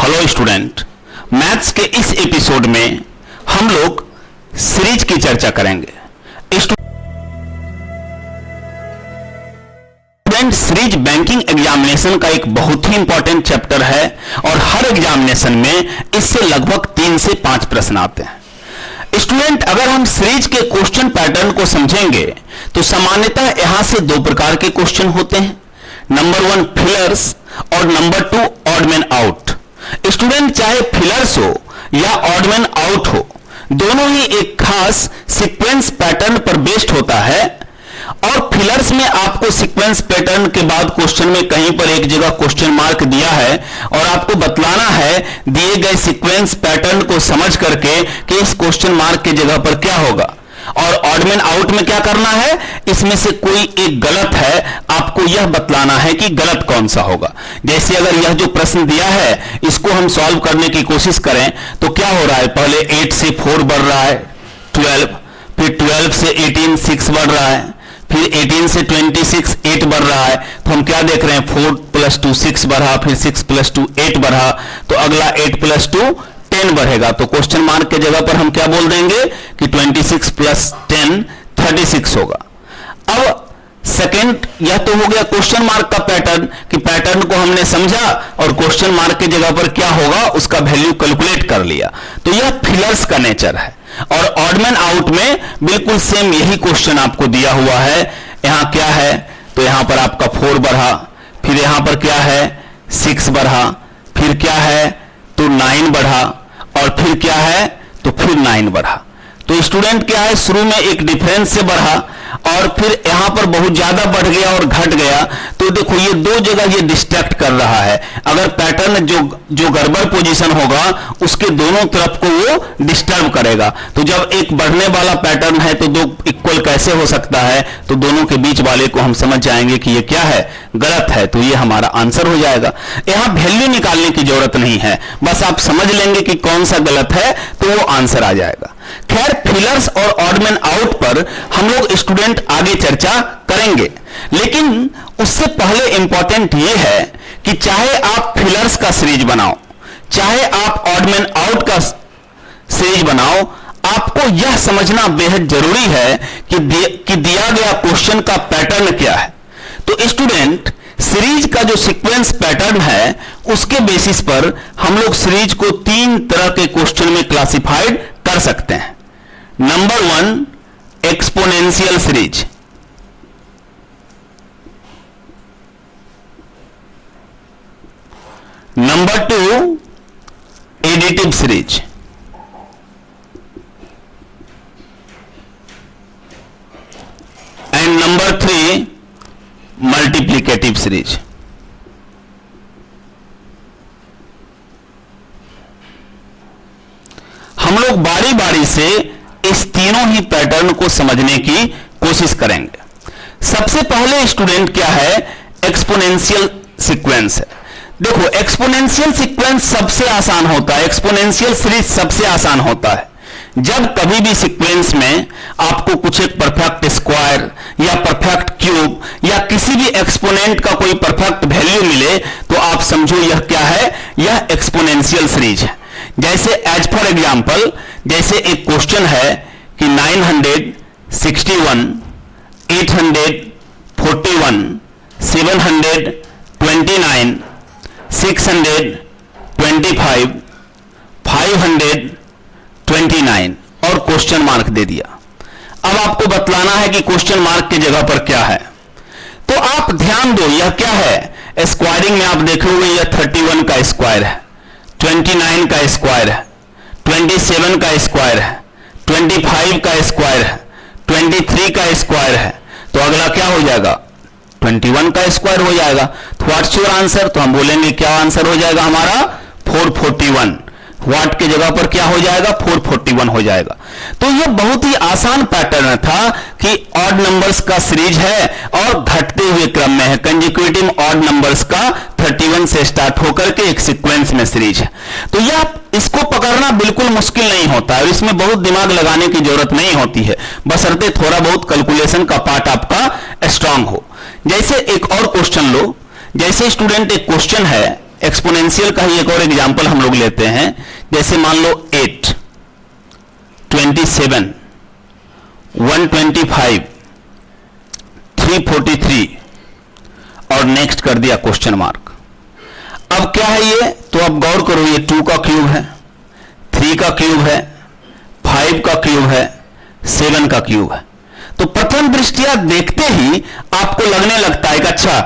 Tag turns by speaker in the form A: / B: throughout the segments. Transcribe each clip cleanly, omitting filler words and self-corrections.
A: Hello student, maths के इस episode में हम लोग सीरीज की चर्चा करेंगे। स्टूडेंट, सीरीज बैंकिंग एग्जामिनेशन का एक बहुत ही इंपॉर्टेंट चैप्टर है और हर एग्जामिनेशन में इससे लगभग 3 से 5 प्रश्न आते हैं। स्टूडेंट, अगर हम सीरीज के क्वेश्चन पैटर्न को समझेंगे तो सामान्यतः यहां से 2 प्रकार के क्वेश्चन होते हैं। नंबर 1 फिलर्स और number 2 odd man out. Student, चाहे फिलर्स हो या ऑड मैन आउट हो, दोनों ही एक खास सीक्वेंस पैटर्न पर बेस्ड होता है और फिलर्स में आपको सीक्वेंस पैटर्न के बाद क्वेश्चन में कहीं पर एक जगह क्वेश्चन मार्क दिया है और आपको बतलाना है दिए गए सीक्वेंस पैटर्न को समझ करके कि इस क्वेश्चन मार्क की जगह पर क्या होगा। और ऑड मैन आउट में क्या करना है, इसमें से कोई एक गलत है, आपको यह बतलाना है कि गलत कौन सा होगा। जैसे अगर यह जो प्रश्न दिया है इसको हम सॉल्व करने की कोशिश करें तो क्या हो रहा है, पहले 8 से 4 बढ़ रहा है 12, फिर 12 से 18 6 बढ़ रहा है, फिर 18 से 26 8 बढ़ रहा है। तो हम क्या देख रहे हैं, 4 + 2 6 बढ़ा, फिर 6 + 2 8 बढ़ा, तो अगला 8 + 2 10 बढ़ेगा। तो क्वेश्चन मार्क के जगह पर हम क्या बोल देंगे कि 26 + 10 36 होगा। अब सेकंड, यह तो हो गया क्वेश्चन मार्क का पैटर्न कि पैटर्न को हमने समझा और क्वेश्चन मार्क की जगह पर क्या होगा उसका वैल्यू कैलकुलेट कर लिया। तो यह फिलर्स का नेचर है। और ऑड मैन आउट में बिल्कुल सेम यही क्वेश्चन आपको दिया हुआ है। यहां क्या है, तो यहां पर आपका 4 बढ़ा, फिर यहां पर क्या है 6 बढ़ा, फिर क्या है तो 9 बढ़ा, और फिर क्या है तो फिर 9 बढ़ा। तो स्टूडेंट क्या है, शुरू में एक डिफरेंस से बढ़ा और फिर यहां पर बहुत ज्यादा बढ़ गया और घट गया। तो देखो ये 2 जगह ये डिस्ट्रैक्ट कर रहा है। अगर पैटर्न जो गड़बड़ पोजीशन होगा उसके दोनों तरफ को वो डिस्टर्ब करेगा। तो जब एक बढ़ने वाला पैटर्न है तो 2 इक्वल कैसे हो सकता है, तो दोनों के बीच वाले को हम समझ जाएंगे कि ये क्या है, गलत है। तो ये हमारा आंसर हो जाएगा। यहां वैल्यू निकालने की जरूरत नहीं है, बस आप समझ लेंगे कि कौन सा गलत है तो वो आंसर आ जाएगा। खैर, फिलर्स और ऑड मैन आउट पर हम लोग स्टूडेंट आगे चर्चा करेंगे, लेकिन उससे पहले इंपॉर्टेंट यह है कि चाहे आप फिलर्स का सीरीज बनाओ चाहे आप ऑड मैन आउट का सीरीज बनाओ, आपको यह समझना बेहद जरूरी है कि दिया गया क्वेश्चन का पैटर्न क्या है। तो स्टूडेंट, सीरीज का जो सीक्वेंस पैटर्न है उसके बेसिस पर हम लोग सीरीज को 3 तरह के क्वेश्चन में क्लासिफाइड कर सकते हैं। Number 1 exponential series, number 2 additive series, and number 3 multiplicative series. हम लोग बारी बारी से इस तीनों ही पैटर्न को समझने की कोशिश करेंगे। सबसे पहले स्टूडेंट क्या है, एक्सपोनेंशियल सीक्वेंस है। देखो, एक्सपोनेंशियल सीक्वेंस सबसे आसान होता है, एक्सपोनेंशियल सीरीज सबसे आसान होता है। जब कभी भी सीक्वेंस में आपको कुछ एक परफेक्ट स्क्वायर या परफेक्ट क्यूब या किसी भी एक्सपोनेंट का कोई परफेक्ट वैल्यू मिले तो आप समझो यह क्या है, यह एक्सपोनेंशियल सीरीज है। जैसे एज फॉर एग्जांपल, जैसे एक क्वेश्चन है कि 961 841 729 625 529 और क्वेश्चन मार्क दे दिया। अब आपको बतलाना है कि क्वेश्चन मार्क की जगह पर क्या है। तो आप ध्यान दो, यह क्या है, स्क्वायरिंग में आप देखोगे यह 31 का स्क्वायर है, 29 का स्क्वायर है, 27 का स्क्वायर है, 25 का स्क्वायर है, 23 का स्क्वायर है। तो अगला क्या हो जाएगा, 21 का स्क्वायर हो जाएगा। तो व्हाट्स योर आंसर, तो हम बोलेंगे क्या आंसर हो जाएगा हमारा 441। व्हाट के जगह पर क्या हो जाएगा, 441 हो जाएगा। तो यह बहुत ही आसान पैटर्न था कि ऑड नंबर्स का सीरीज है और घटते हुए क्रम में है। कंसेक्यूटिव ऑड नंबर्स का 31 से स्टार्ट होकर के एक सीक्वेंस में सीरीज है। तो यह इसको पकड़ना बिल्कुल मुश्किल नहीं होता है और इसमें बहुत दिमाग लगाने की जरूरत नहीं होती है, बशर्ते थोड़ा बहुत कैलकुलेशन का पार्ट आपका स्ट्रांग हो। जैसे एक और क्वेश्चन लो, जैसे स्टूडेंट एक क्वेश्चन है एक्सपोनेंशियल का ही एक और एग्जांपल हम लोग लेते हैं। जैसे मान लो 8, 27, 125, 343 और नेक्स्ट कर दिया क्वेश्चन मार्क। अब क्या है ये, तो अब गौर करो, ये 2 का क्यूब है, 3 का क्यूब है, 5 का क्यूब है, 7 का क्यूब है। तो प्रथम दृष्टिया देखते ही आपको लगने लगता है कि अच्छा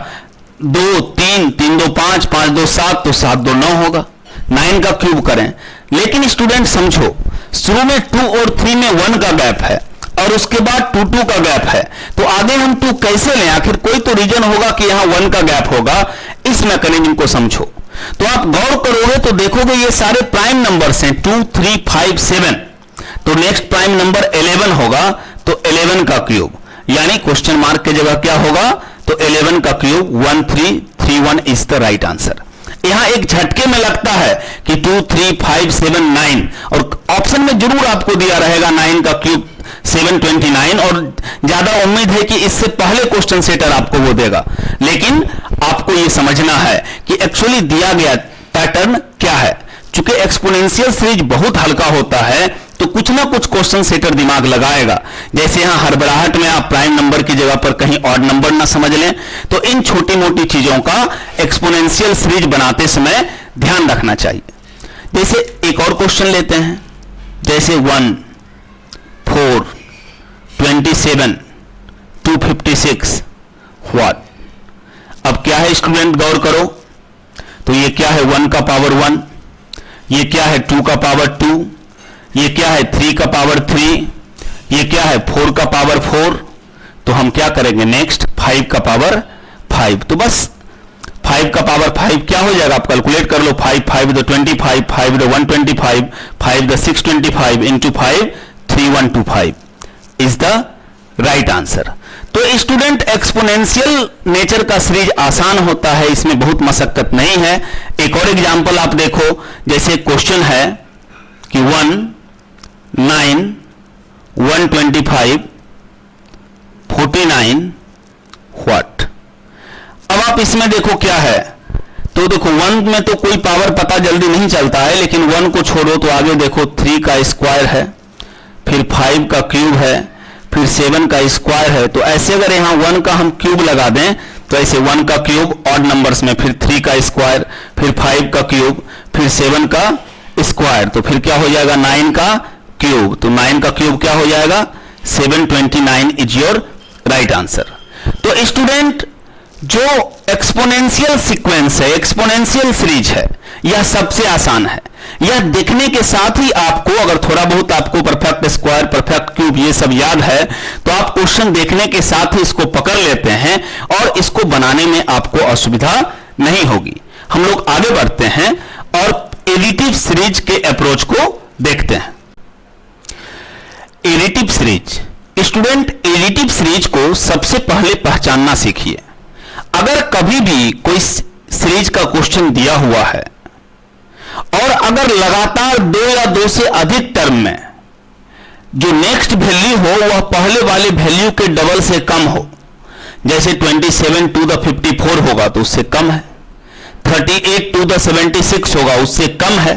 A: 2 3 3 2 5 5 2 7 तो 7 2 9 होगा, 9 का क्यूब करें। लेकिन स्टूडेंट समझो, शुरू में 2 और 3 में 1 का गैप है और उसके बाद 2 2 का गैप है, तो आगे हम 2 कैसे लें? आखिर कोई तो रीजन होगा कि यहां 1 का गैप होगा। इस मैकेनिज्म को समझो तो आप गौर करोगे तो देखोगे ये सारे प्राइम नंबर्स हैं, 2 3 5 7। तो नेक्स्ट प्राइम नंबर 11 होगा, तो 11 का क्यूब, यानी क्वेश्चन मार्क की जगह क्या होगा, तो 11 का cube 1331 is the right answer. यहां एक झटके में लगता है कि 2 3 5 7 9, और ऑप्शन में जरूर आपको दिया रहेगा 9 का क्यूब 729, और ज्यादा उम्मीद है कि इससे पहले क्वेश्चन सेटर आपको वो देगा। लेकिन आपको ये समझना है कि एक्चुअली दिया गया पैटर्न क्या है। चूंकि एक्सपोनेंशियल सीरीज बहुत हल्का होता है तो कुछ ना कुछ क्वेश्चन सेटर दिमाग लगाएगा। जैसे यहां हड़बड़ाहट में आप प्राइम नंबर की जगह पर कहीं ऑड नंबर ना समझ लें, तो इन छोटी मोटी चीजों का एक्सपोनेंशियल सीरीज बनाते समय ध्यान रखना चाहिए। जैसे एक और क्वेश्चन लेते हैं, जैसे 1 4 27 256 व्हाट। अब क्या है स्टूडेंट, गौर करो, तो ये क्या है 1 का पावर 1, ये क्या है 2 का पावर 2, ये क्या है 3 का पावर 3, ये क्या है 4 का पावर 4। तो हम क्या करेंगे नेक्स्ट 5 का पावर 5। तो बस 5 का पावर 5 क्या हो जाएगा, आप कैलकुलेट कर लो, 5 5 the 25, 5 the 125, 5 the 625 into 5 3125 is the right answer. तो स्टूडेंट एक्सपोनेंशियल नेचर का सीरीज आसान होता है, इसमें बहुत मशक्कत नहीं है। एक और एग्जांपल आप देखो, जैसे क्वेश्चन है कि 1 9 125 49 व्हाट। अब आप इसमें देखो क्या है, तो देखो 1 में तो कोई पावर पता जल्दी नहीं चलता है, लेकिन 1 को छोड़ो तो आगे देखो 3 का स्क्वायर है, फिर 5 का क्यूब है, फिर 7 का स्क्वायर है। तो ऐसे अगर यहां 1 का हम क्यूब लगा दें तो ऐसे 1 का क्यूब ऑड नंबर्स में, फिर 3 का स्क्वायर, फिर 5 का क्यूब, फिर 7 का स्क्वायर, तो फिर क्या हो जाएगा 9 का क्यूब। तो 9 का क्यूब क्या हो जाएगा 729 इज योर राइट आंसर। तो स्टूडेंट जो एक्सपोनेंशियल सीक्वेंस है, एक्सपोनेंशियल सीरीज है, यह सबसे आसान है। यह देखने के साथ ही आपको, अगर थोड़ा बहुत आपको परफेक्ट स्क्वायर, परफेक्ट क्यूब ये सब याद है तो आप क्वेश्चन देखने के साथ ही इसको पकड़ लेते हैं और इसको बनाने में आपको असुविधा नहीं होगी। हम लोग आगे बढ़ते हैं और एडिटिव सीरीज के अप्रोच को देखते हैं। Additive series, student additive series को सबसे पहले पहचानना सीखिए। अगर कभी भी कोई सीरीज का क्वेश्चन दिया हुआ है और अगर लगातार 2 या 2 से अधिक टर्म में जो नेक्स्ट वैल्यू हो वह पहले वाले वैल्यू के डबल से कम हो, जैसे 27 टू द 54 होगा तो उससे कम है, 38 टू द 76 होगा उससे कम है।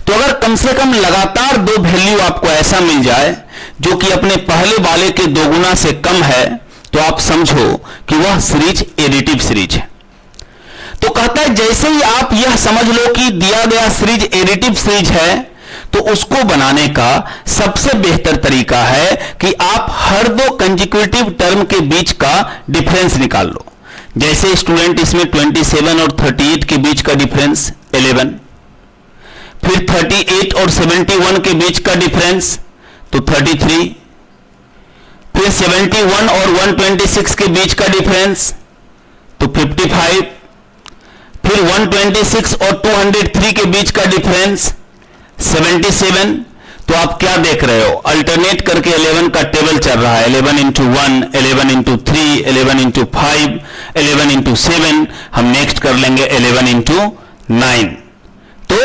A: तो अगर कम से कम लगातार 2 वैल्यू आपको ऐसा मिल जाए जो कि अपने पहले वाले के 2 गुना से कम है, तो आप समझो कि वह सीरीज एडिटिव सीरीज है। तो कहता है जैसे ही आप यह समझ लो कि दिया गया सीरीज एडिटिव सीरीज है, तो उसको बनाने का सबसे बेहतर तरीका है कि आप हर 2 कंसेक्यूटिव टर्म के बीच का डिफरेंस निकाल लो। जैसे स्टूडेंट इसमें 27 और 38 के बीच का डिफरेंस 11, फिर 38 और 71 के बीच का डिफरेंस तो 33, फिर 71 और 126 के बीच का डिफरेंस तो 55, फिर 126 और 203 के बीच का डिफरेंस 77। तो आप क्या देख रहे हो, अल्टरनेट करके 11 का टेबल चल रहा है, 11 इंटू 1, 11 इंटू 3, 11 इंटू 5, 11 इंटू 7, हम नेक्स्ट कर लेंगे 11 इंटू 9। तो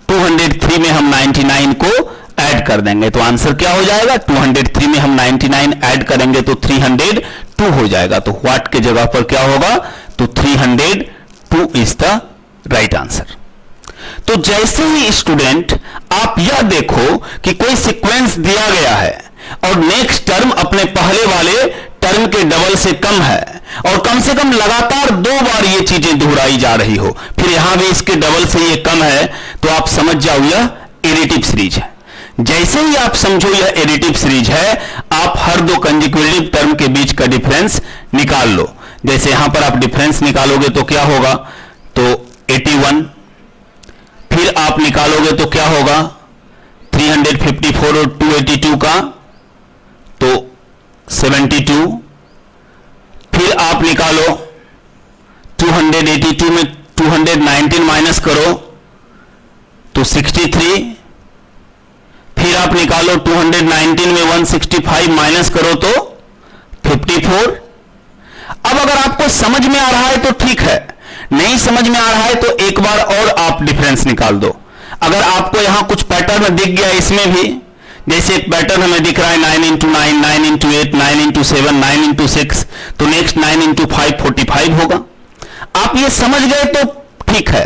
A: 203 में हम 99 को ऐड कर देंगे, तो आंसर क्या हो जाएगा, 203 में हम 99 ऐड करेंगे तो 302 हो जाएगा। तो व्हाट के जगह पर क्या होगा, तो 302 इज द राइट आंसर। तो जैसे ही स्टूडेंट आप यह देखो कि कोई सीक्वेंस दिया गया है और नेक्स्ट टर्म अपने पहले वाले टर्म के डबल से कम है और कम से कम लगातार 2 बार ये चीजें दोहराई जा रही हो, फिर यहां भी इसके डबल से ये कम है, तो आप समझ जाओ यह एडिटिव सीरीज है। जैसे ही आप समझो यह एडिटिव सीरीज है, आप हर 2 कंसेक्यूटिव टर्म के बीच का डिफरेंस निकाल लो। जैसे यहां पर आप डिफरेंस निकालोगे तो क्या होगा, तो 81, फिर आप निकालोगे तो क्या होगा 354 और 282 का तो 72, फिर आप निकालो 282 में 219 माइनस करो तो 63, फिर आप निकालो 219 में 165 माइनस करो तो 54। अब अगर आपको समझ में आ रहा है तो ठीक है, नहीं समझ में आ रहा है तो एक बार और आप डिफरेंस निकाल दो। अगर आपको यहां कुछ पैटर्न दिख गया इसमें भी, जैसे एक पैटर्न हमें दिख रहा है 9 इंटू 9, 9 इंटू 8, 9 इंटू 7, 9 इंटू 6, तो नेक्स्ट 9 इंटू 5 45 होगा। आप ये समझ गए तो ठीक है,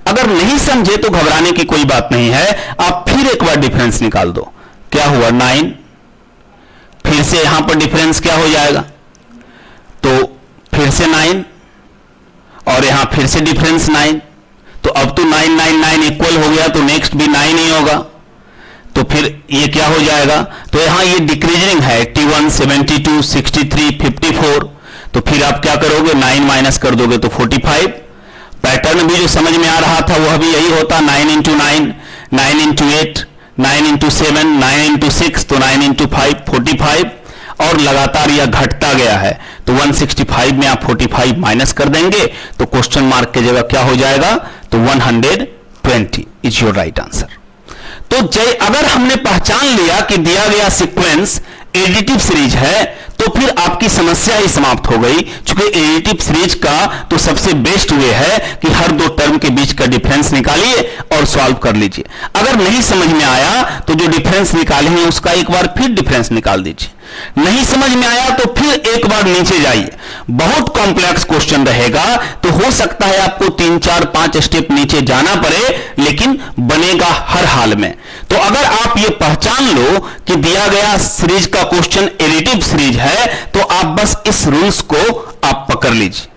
A: अगर नहीं समझे तो घबराने की कोई बात नहीं है। आप फिर एक बार डिफरेंस निकाल दो, क्या हुआ 9, फिर से यहां पर डिफरेंस क्या हो जाएगा, तो फिर से 9 और यहां फिर से डिफरेंस 9, तो अब तो 9 9 9 इक्वल हो गया, तो नेक्स्ट भी 9 ही होगा, तो फिर ये क्या हो जाएगा, तो यहां ये डिक्रीजिंग है 81 72 63 54, तो फिर आप क्या करोगे 9 माइनस कर दोगे तो 45। पैटर्न भी जो समझ में आ रहा था वह भी यही होता, 9 इंटू 9, 9 इंटू 8, 9 इंटू 7, 9 इंटू 6, तो 9 इंटू 5 45, और लगातार यह घटता गया है, तो 165 में आप 45 माइनस कर देंगे तो क्वेश्चन मार्क की जगह क्या हो जाएगा, तो 120 इज योर राइट आंसर। तो अगर हमने पहचान लिया कि दिया गया सीक्वेंस एडिटिव सीरीज है तो फिर आपकी समस्या ही समाप्त हो गई। चूंकि एडिटिव सीरीज का तो सबसे बेस्ट वे है कि हर 2 टर्म के बीच का डिफरेंस निकालिए और सॉल्व कर लीजिए। अगर नहीं समझ में आया तो जो डिफरेंस निकाले हैं उसका एक बार फिर डिफरेंस निकाल दीजिए। नहीं समझ में आया तो फिर एक बार नीचे जाइए, बहुत कॉम्प्लेक्स क्वेश्चन रहेगा, तो हो सकता है आपको 3 4 5 स्टेप नीचे जाना पड़े, लेकिन बनेगा हर हाल में। तो अगर आप ये पहचान लो कि दिया गया सीरीज का क्वेश्चन एडिटिव सीरीज है, तो आप बस इस रूल्स को आप पकड़ लीजिए।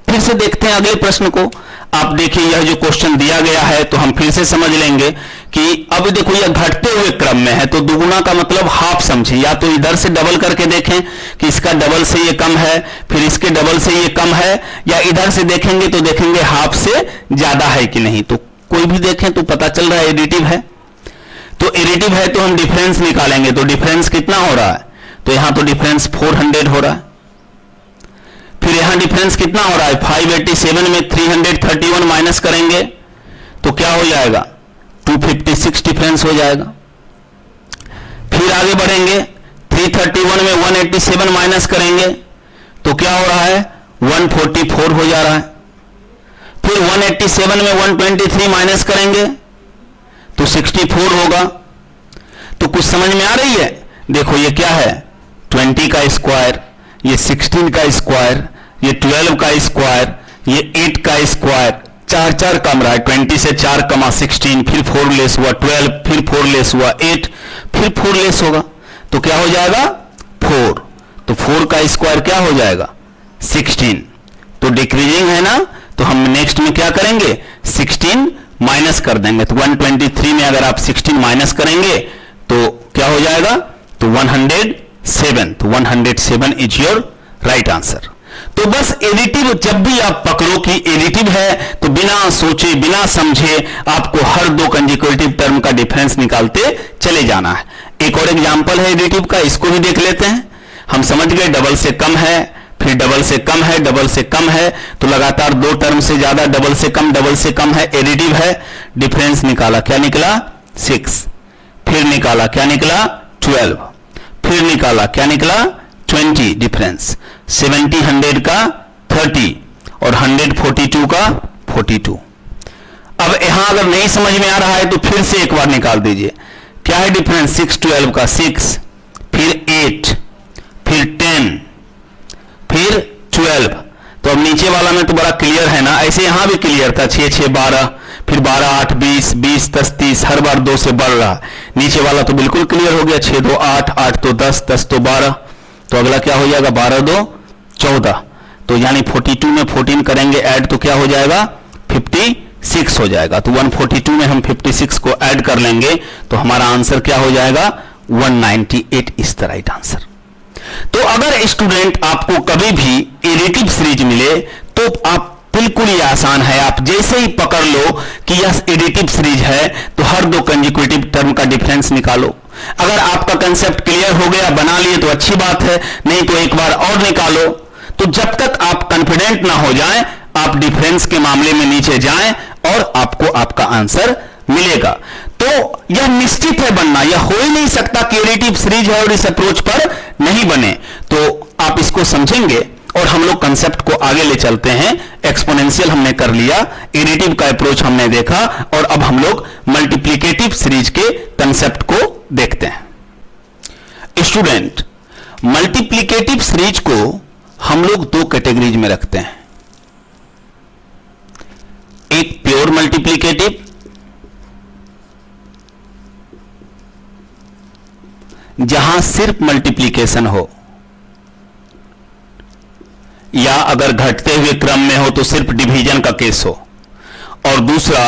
A: फिर से देखते हैं अगले प्रश्न को। आप देखिए यह जो क्वेश्चन दिया गया है तो हम फिर से समझ लेंगे कि अब देखो यह घटते हुए क्रम में है, तो दुगुना का मतलब हाफ समझिए, या तो इधर से डबल करके देखें कि इसका डबल से ये कम है, फिर इसके डबल से ये कम है, या इधर से देखेंगे तो देखेंगे हाफ से ज्यादा है कि नहीं। तो कोई भी देखें तो पता चल रहा है एडिटिव है, तो एडिटिव है तो हम डिफरेंस निकालेंगे, तो डिफरेंस कितना हो रहा है, तो यहां तो डिफरेंस 400 हो रहा है। फिर यहां डिफरेंस कितना हो रहा है, 587 में 331 माइनस करेंगे तो क्या हो जाएगा, 256 डिफरेंस हो जाएगा। फिर आगे बढ़ेंगे, 331 में 187 माइनस करेंगे तो क्या हो रहा है, 144 हो जा रहा है। फिर 187 में 123 माइनस करेंगे तो 64 होगा। तो कुछ समझ में आ रही है, देखो ये क्या है, 20 का स्क्वायर, ये 16 का स्क्वायर, ये 12 का स्क्वायर, ये 8 का स्क्वायर, 4 4 कम रहा है, 20 से 4 कमा 16, फिर 4 लेस हुआ 12, फिर 4 लेस हुआ 8, फिर 4 लेस होगा तो क्या हो जाएगा 4, तो 4 का स्क्वायर क्या हो जाएगा 16, तो डिक्रीजिंग है ना, तो हम नेक्स्ट में क्या करेंगे 16 माइनस कर देंगे, तो 123 में अगर आप 16 माइनस करेंगे तो क्या हो जाएगा, तो 107, तो 107 इज योर राइट आंसर। तो बस एडिटिव जब भी आप पकड़ो कि एडिटिव है तो बिना सोचे बिना समझे आपको हर 2 कंसेक्यूटिव टर्म का डिफरेंस निकालते चले जाना है। एक और एग्जांपल है एडिटिव का, इसको भी देख लेते हैं। हम समझ गए डबल से कम है, फिर डबल से कम है, डबल से कम है, तो लगातार 2 टर्म से ज्यादा, डबल से कम है, एडिटिव है। डिफरेंस निकाला, क्या निकला 6, फिर निकाला क्या निकला 12, फिर निकाला क्या निकला 20, डिफरेंस 70 100 का 30 और 100 42 का 42। अब यहां अगर नहीं समझ में आ रहा है तो फिर से एक बार निकाल दीजिए, क्या है डिफरेंस 6 12 का 6, फिर 8, फिर 10, फिर 12, तो अब नीचे वाला में तो बड़ा क्लियर है ना, ऐसे यहां भी क्लियर था, 6 6 12, फिर 12 8 20, 20 10 30, हर बार 2 से बढ़ रहा। नीचे वाला तो बिल्कुल क्लियर हो गया, 6 2 8, 8 तो 10, 10 तो 12, तो अगला क्या हो जाएगा, 12 2 14, तो यानी 42 में 14 करेंगे ऐड तो क्या हो जाएगा, 56 हो जाएगा। तो 142 में हम 56 को ऐड कर लेंगे तो हमारा आंसर क्या हो जाएगा, 198 इज द राइट आंसर। तो अगर स्टूडेंट आपको कभी भी एडिटिव सीरीज मिले तो आप बिल्कुल ही आसान है, आप जैसे ही पकड़ लो कि यह एडिटिव सीरीज है तो हर दो कंसेक्यूटिव टर्म का डिफरेंस निकालो। अगर आपका कंसेप्ट क्लियर हो गया, बना लिए तो अच्छी बात है, नहीं तो एक बार और निकालो। तो जब तक आप कॉन्फिडेंट ना हो जाएं, आप डिफरेंस के मामले में नीचे जाएं और आपको आपका आंसर मिलेगा। तो यह निश्चित है बनना, यह हो ही नहीं सकता कि एडिटिव सीरीज है और इस अप्रोच पर नहीं बने। तो आप इसको समझेंगे और हम लोग कंसेप्ट को आगे ले चलते हैं। एक्सपोनेंशियल हमने कर लिया, एडिटिव का अप्रोच हमने देखा और अब हम लोग मल्टीप्लिकेटिव सीरीज के कंसेप्ट को देखते हैं। स्टूडेंट, मल्टीप्लिकेटिव सीरीज को हम लोग दो कैटेगरीज में रखते हैं, एक प्योर मल्टीप्लिकेटिव, जहां सिर्फ मल्टीप्लिकेशन हो या अगर घटते हुए क्रम में हो तो सिर्फ डिवीजन का केस हो, और दूसरा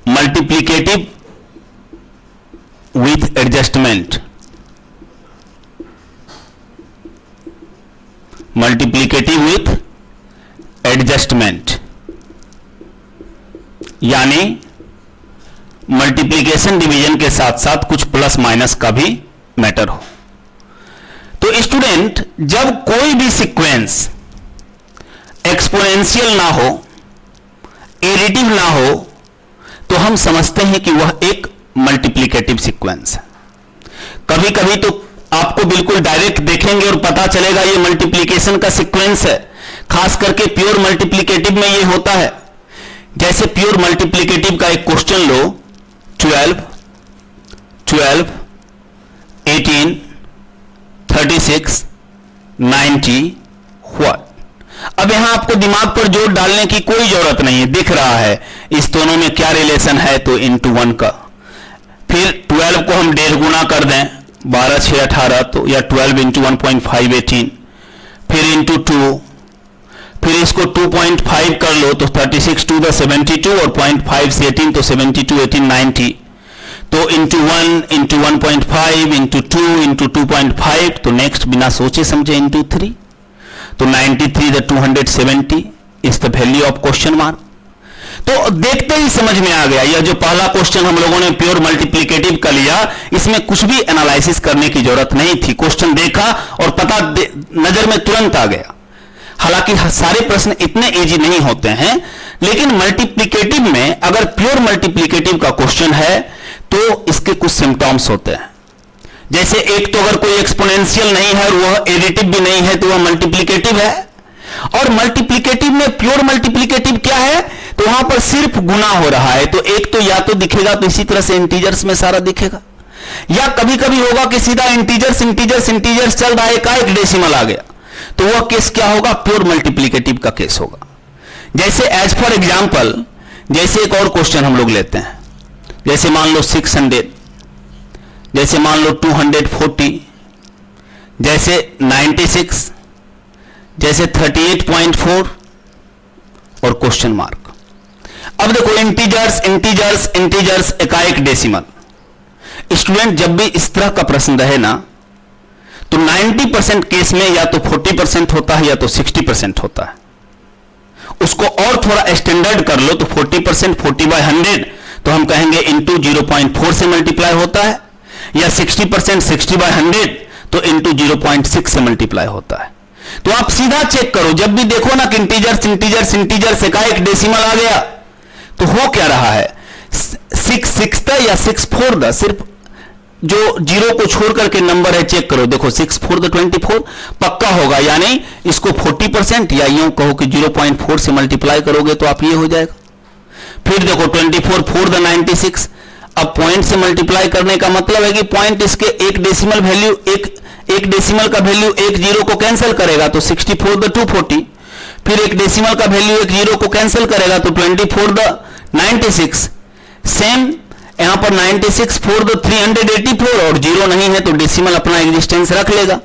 A: multiplicative with adjustment, multiplicative with adjustment, यानी मल्टीप्लिकेशन डिवीजन के साथ साथ कुछ प्लस माइनस का भी मैटर हो। तो स्टूडेंट, जब कोई भी सीक्वेंस एक्सपोनेंशियल ना हो, एडिटिव ना हो, तो हम समझते हैं कि वह एक मल्टीप्लिकेटिव सीक्वेंस है। कभी कभी तो आपको बिल्कुल डायरेक्ट देखेंगे और पता चलेगा ये मल्टीप्लिकेशन का सीक्वेंस है। खास करके प्योर मल्टीप्लिकेटिव में ये होता है। जैसे प्योर मल्टीप्लिकेटिव का एक क्वेश्चन लो, 12 12 18 36 90 व्हाट। अब यहां आपको दिमाग पर जोर डालने की कोई जरूरत नहीं है, दिख रहा है इस दोनों में क्या रिलेशन है, तो इंटू 1 का। फिर 12 को हम 1.5 गुना कर दें, 12 6 18, तो या 12 इंटू 1.5 18, फिर इंटू 2, फिर इसको 2.5 कर लो तो 36 2 द 72, और 0.5 से 18 तो 72 18 90, तो इंटू 1 इंटू 1.5 इंटू 2 इंटू 2.5, तो नेक्स्ट बिना सोचे समझे इंटू 3, तो 93 the 270 is the value of question mark. तो देखते ही समझ में आ गया, यह जो पहला क्वेश्चन हम लोगों ने प्योर मल्टीप्लिकेटिव का लिया, इसमें कुछ भी एनालिसिस करने की जरूरत नहीं थी। क्वेश्चन देखा और पता नजर में तुरंत आ गया। हालांकि सारे प्रश्न इतने इजी नहीं होते हैं, लेकिन मल्टीप्लिकेटिव में अगर प्योर मल्टीप्लिकेटिव का क्वेश्चन है तो इसके कुछ सिम्टम्स होते हैं। जैसे एक तो अगर कोई एक्सपोनेंशियल नहीं है और वह एडिटिव भी नहीं है तो वह मल्टीप्लिकेटिव है। और मल्टीप्लिकेटिव में प्योर मल्टीप्लिकेटिव क्या है, तो वहां पर सिर्फ गुना हो रहा है, तो एक तो या तो दिखेगा तो इसी तरह से इंटीजर्स में सारा दिखेगा, या कभी कभी होगा कि सीधा इंटीजर्स इंटीजर्स इंटीजर्स चल रहा है, एक डेसिमल आ गया, तो वह केस क्या होगा, प्योर मल्टीप्लिकेटिव का केस होगा। जैसे एज फॉर एग्जांपल, जैसे एक और क्वेश्चन हम लोग लेते हैं, जैसे मान लो 600, जैसे मान लो 240, जैसे 96, जैसे 38.4 और क्वेश्चन मार्क। अब देखो इंटीजर्स इंटीजर्स इंटीजर्स, एकाएक डेसिमल। स्टूडेंट, जब भी इस तरह का प्रश्न रहे ना, तो 90% केस में या तो 40% होता है या तो 60% होता है। उसको और थोड़ा स्टैंडर्ड कर लो तो 40% 40/100, तो हम कहेंगे इंटू 0.4 से मल्टीप्लाई होता है, या 60% 60/100 तो इंटू 0.6 से मल्टीप्लाई होता है। तो आप सीधा चेक करो, जब भी देखो ना कि इंटीजर्स इंटीजर्स इंटीजर्स एकाएक डेसिमल आ गया, तो हो क्या रहा है, 6 या 6 सिर्फ जो जीरो को छोड़ करके नंबर है, चेक करो, देखो 6 4 24 पक्का होगा, यानी इसको 40% या यूं कहो कि 0.4 से मल्टीप्लाई करोगे तो आप ये हो जाएगा। फिर देखो 24 4 96, अब पॉइंट से मल्टीप्लाई करने का मतलब है कि पॉइंट इसके एक डेसिमल वैल्यू, एक डेसिमल का वैल्यू एक जीरो को कैंसिल करेगा, तो 64 240। फिर एक डेसिमल का वैल्यू एक जीरो को कैंसिल करेगा तो 24 द 96। सेम यहां पर 96 4 द 384 और जीरो नहीं है तो डेसिमल अपना एग्जिस्टेंस रख लेगा।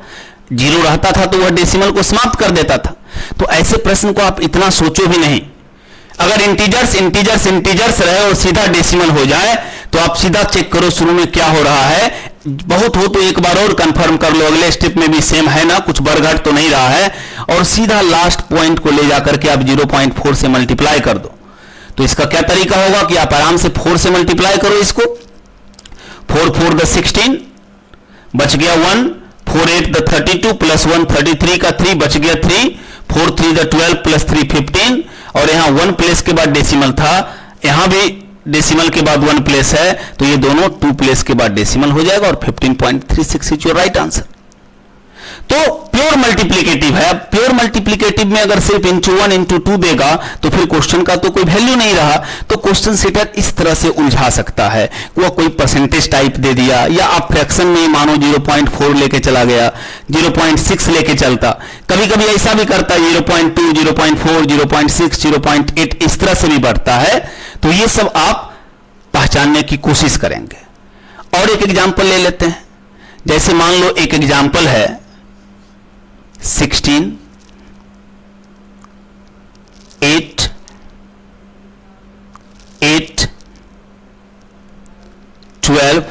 A: जीरो रहता था तो वह डेसिमल को समाप्त कर देता था। तो ऐसे प्रश्न को आप इतना सोचो भी नहीं। अगर इंटीजर्स इंटीजर्स इंटीजर्स रहे और सीधा डेसिमल हो जाए तो आप सीधा चेक करो शुरू में क्या हो रहा है। बहुत हो तो एक बार और कंफर्म कर लो, अगले स्टेप में भी सेम है ना, कुछ बढ़-घट तो नहीं रहा है, और सीधा लास्ट पॉइंट को ले जाकर के आप 0.4 से मल्टीप्लाई कर दो। तो इसका क्या तरीका होगा कि आप आराम से 4 से मल्टीप्लाई करो इसको। 4 4 द 16 बच गया 1, 4 8 द 32 प्लस 1 33 का 3 बच गया 3, 4 3 द 12 प्लस 3 15, और यहां 1 प्लेस के बाद डेसिमल था, यहां भी डेसिमल के बाद 1 प्लेस है तो ये दोनों 2 प्लेस के बाद डेसिमल हो जाएगा और 15.36 इज योर राइट आंसर। तो प्योर मल्टीप्लिकेटिव है। अब प्योर मल्टीप्लिकेटिव में अगर सिर्फ इंटू 1 इंटू 2 देगा तो फिर क्वेश्चन का तो कोई वैल्यू नहीं रहा। तो क्वेश्चन सेटर इस तरह से उलझा सकता है, वो कोई परसेंटेज टाइप दे दिया, या आप फ्रैक्शन में मानो 0.4 लेके चला गया, 0.6 लेके चलता, कभी कभी ऐसा भी करता है 0.2 0.4 0.6 0.8 इस तरह से भी बढ़ता है। तो ये सब आप पहचानने की कोशिश करेंगे। और एक एग्जांपल ले लेते हैं। जैसे मान लो एक एग्जांपल है 16 8 8 12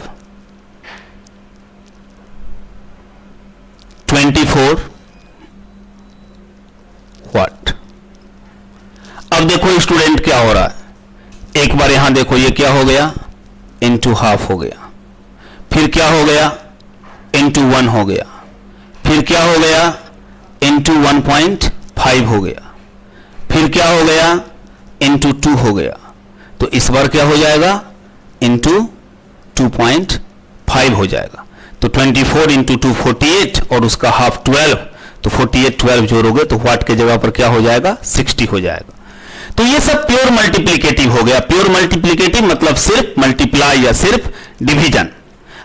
A: 24 व्हाट। अब देखो स्टूडेंट क्या हो रहा है, एक बार यहां देखो ये क्या हो गया, इंटू हाफ हो गया, फिर क्या हो गया, इंटू 1 हो गया, फिर क्या हो गया, इंटू 1.5 हो गया, फिर क्या हो गया, इंटू 2 हो गया। तो इस बार क्या हो जाएगा, इंटू 2.5 हो जाएगा। तो 24 इंटू 2 48 और उसका हाफ 12, तो 48 12 जोड़ोगे तो व्हाट के जगह पर क्या हो जाएगा, 60 हो जाएगा। तो ये सब प्योर मल्टीप्लिकेटिव हो गया। प्योर मल्टीप्लिकेटिव मतलब सिर्फ मल्टीप्लाई या सिर्फ डिवीजन।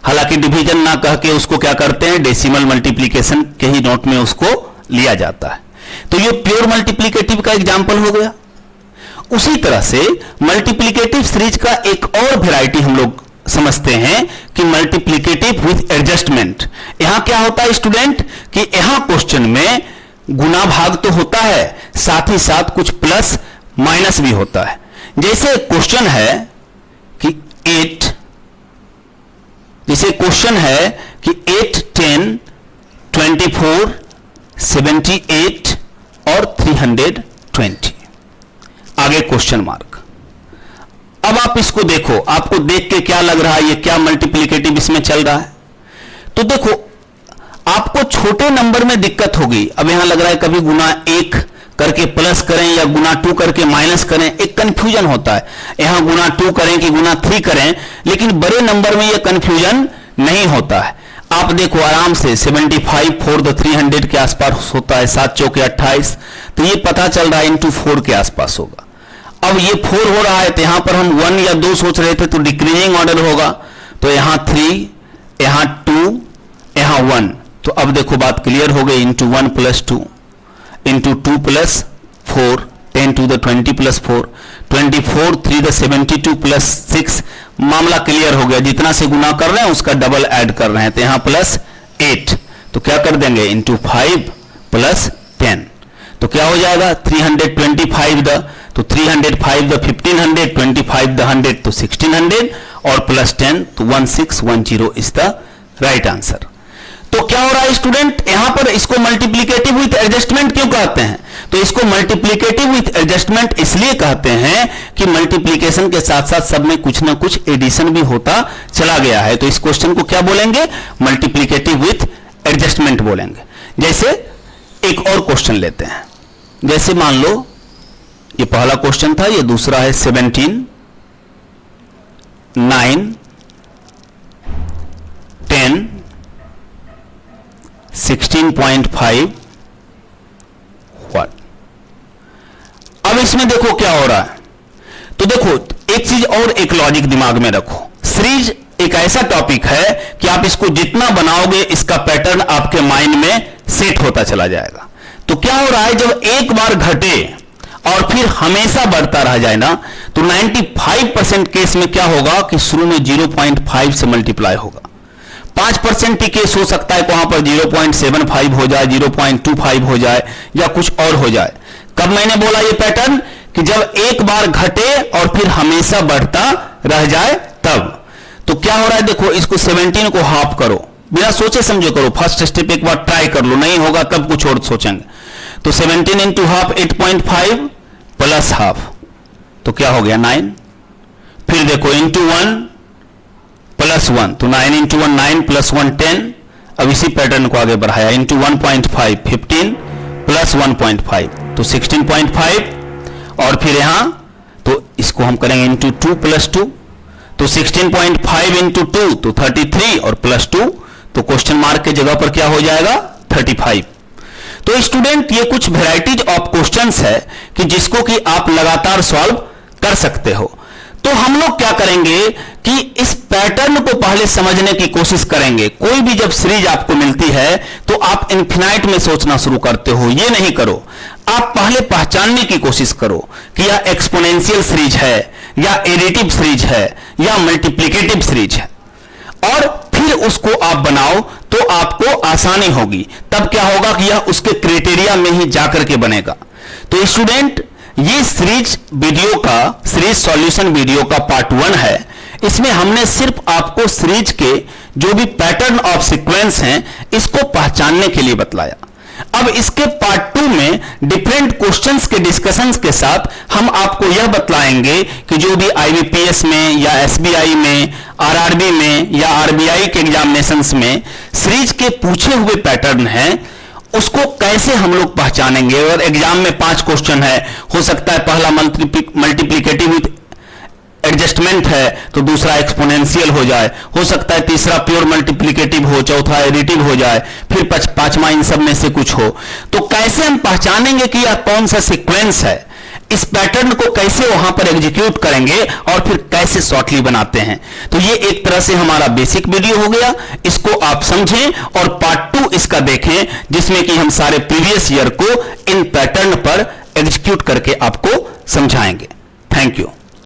A: हालांकि डिवीजन ना कह के उसको क्या करते हैं, डेसिमल मल्टीप्लिकेशन के ही नोट में उसको लिया जाता है। तो ये प्योर मल्टीप्लिकेटिव का एग्जांपल हो गया। उसी तरह से मल्टीप्लिकेटिव सीरीज का एक और वैरायटी हम लोग समझते हैं कि मल्टीप्लिकेटिव विथ एडजस्टमेंट। यहां क्या होता है स्टूडेंट कि यहां क्वेश्चन में गुना भाग तो होता है, साथ ही साथ कुछ प्लस माइनस भी होता है। जैसे क्वेश्चन है कि 8 8 10 24 78 और 320, आगे क्वेश्चन मार्क। अब आप इसको देखो, आपको देख के क्या लग रहा है, ये क्या मल्टीप्लिकेटिव इसमें चल रहा है। तो देखो आपको छोटे नंबर में दिक्कत होगी। अब यहां लग रहा है कभी गुना 1 करके प्लस करें या गुना 2 करके माइनस करें, एक कंफ्यूजन होता है। यहां गुना 2 करें कि गुना 3 करें, लेकिन बड़े नंबर में यह कंफ्यूजन नहीं होता है। आप देखो आराम से 75 4 द 300 के आसपास होता है, 7 चौके 28, तो ये पता चल रहा है इंटू 4 के आसपास होगा। अब ये 4 हो रहा है तो यहां पर हम 1 या 2 सोच रहे थे तो डिक्रीजिंग ऑर्डर होगा, तो यहां 3 यहां 2 यहां 1। तो अब देखो बात क्लियर हो गई, into 1 plus 2 into 2 plus 4 10 to the 20 plus 4 24 3 the 72 plus 6, मामला क्लियर हो गया। जितना से गुना कर रहे हैं उसका डबल ऐड कर रहे हैं, तो यहां प्लस 8, तो क्या कर देंगे इंटू 5 प्लस 10, तो क्या हो जाएगा 325 द, तो 305 द 1500 25 द 100 तो 1600 और प्लस 10 तो 1610 इज द राइट आंसर। तो क्या हो रहा है स्टूडेंट, यहां पर इसको मल्टीप्लिकेटिव विथ एडजस्टमेंट क्यों कहते हैं? तो इसको मल्टीप्लिकेटिव विथ एडजस्टमेंट इसलिए कहते हैं कि मल्टीप्लिकेशन के साथ साथ सब में कुछ ना कुछ एडिशन भी होता चला गया है। तो इस क्वेश्चन को क्या बोलेंगे, मल्टीप्लिकेटिव विथ एडजस्टमेंट बोलेंगे। जैसे एक और क्वेश्चन लेते हैं, जैसे मान लो ये पहला क्वेश्चन था, ये दूसरा है 17 9 10 16.5 व्हाट। अब इसमें देखो क्या हो रहा है, तो देखो एक चीज और, एक लॉजिक दिमाग में रखो। सीरीज एक ऐसा टॉपिक है कि आप इसको जितना बनाओगे इसका पैटर्न आपके माइंड में सेट होता चला जाएगा। तो क्या हो रहा है, जब एक बार घटे और फिर हमेशा बढ़ता रह जाए ना, तो 95% केस में क्या होगा कि शुरू में 0.5 से मल्टीप्लाई होगा। 5% ही केस हो सकता है वहां पर 0.75 हो जाए, 0.25 हो जाए या कुछ और हो जाए। कब मैंने बोला ये पैटर्न, कि जब एक बार घटे और फिर हमेशा बढ़ता रह जाए तब। तो क्या हो रहा है, देखो इसको 17 को हाफ करो, बिना सोचे समझे करो, फर्स्ट स्टेप एक बार ट्राई कर लो, नहीं होगा तब कुछ और सोचेंगे। तो 17 इंटू हाफ 8.5 प्लस हाफ, तो क्या हो गया 9। फिर देखो इंटू 1 प्लस 1, तो 9 इंटू 1 9 प्लस 1 10। अब इसी पैटर्न को आगे बढ़ाया, इंटू 1.5 15 प्लस 1.5 तो 16.5। और फिर यहां तो इसको हम करेंगे इंटू 2 प्लस 2, तो 16.5 इंटू 2 तो 33 और प्लस 2 तो क्वेश्चन मार्क के जगह पर क्या हो जाएगा 35। तो स्टूडेंट ये कुछ वेराइटीज ऑफ क्वेश्चंस है कि जिसको कि आप लगातार सॉल्व कर सकते हो। तो हम लोग क्या करेंगे कि इस पैटर्न को पहले समझने की कोशिश करेंगे। कोई भी जब सीरीज आपको मिलती है तो आप इनफिनाइट में सोचना शुरू करते हो, ये नहीं करो। आप पहले पहचानने की कोशिश करो कि यह एक्सपोनेंशियल सीरीज है या एडिटिव सीरीज है या मल्टीप्लिकेटिव सीरीज है, और फिर उसको आप बनाओ तो आपको आसानी होगी। तब क्या होगा कि यह उसके क्राइटेरिया में ही जाकर के बनेगा। तो स्टूडेंट ये सीरीज वीडियो का, सीरीज सॉल्यूशन वीडियो का पार्ट 1 है। इसमें हमने सिर्फ आपको सीरीज के जो भी पैटर्न ऑफ सीक्वेंस हैं इसको पहचानने के लिए बतलाया। अब इसके पार्ट 2 में डिफरेंट क्वेश्चंस के डिस्कशंस के साथ हम आपको यह बतलाएंगे कि जो भी आईबीपीएस में या एसबीआई में, आरआरबी में या आरबीआई के एग्जामिनेशंस में सीरीज के पूछे हुए पैटर्न हैं उसको कैसे हम लोग पहचानेंगे। और एग्जाम में 5 क्वेश्चन है, हो सकता है पहला मल्टीप्लिकेटिव विथ एडजस्टमेंट है तो दूसरा एक्सपोनेंशियल हो जाए, हो सकता है तीसरा प्योर मल्टीप्लिकेटिव हो, चौथा एडिटिव हो जाए, फिर पांचवा इन सब में से कुछ हो। तो कैसे हम पहचानेंगे कि यह कौन सा सीक्वेंस है, इस पैटर्न को कैसे वहां पर एग्जीक्यूट करेंगे और फिर कैसे शॉर्टली बनाते हैं। तो ये एक तरह से हमारा बेसिक वीडियो हो गया, इसको आप समझें और पार्ट 2 इसका देखें जिसमें कि हम सारे प्रीवियस ईयर को इन पैटर्न पर एग्जीक्यूट करके आपको समझाएंगे। Thank you.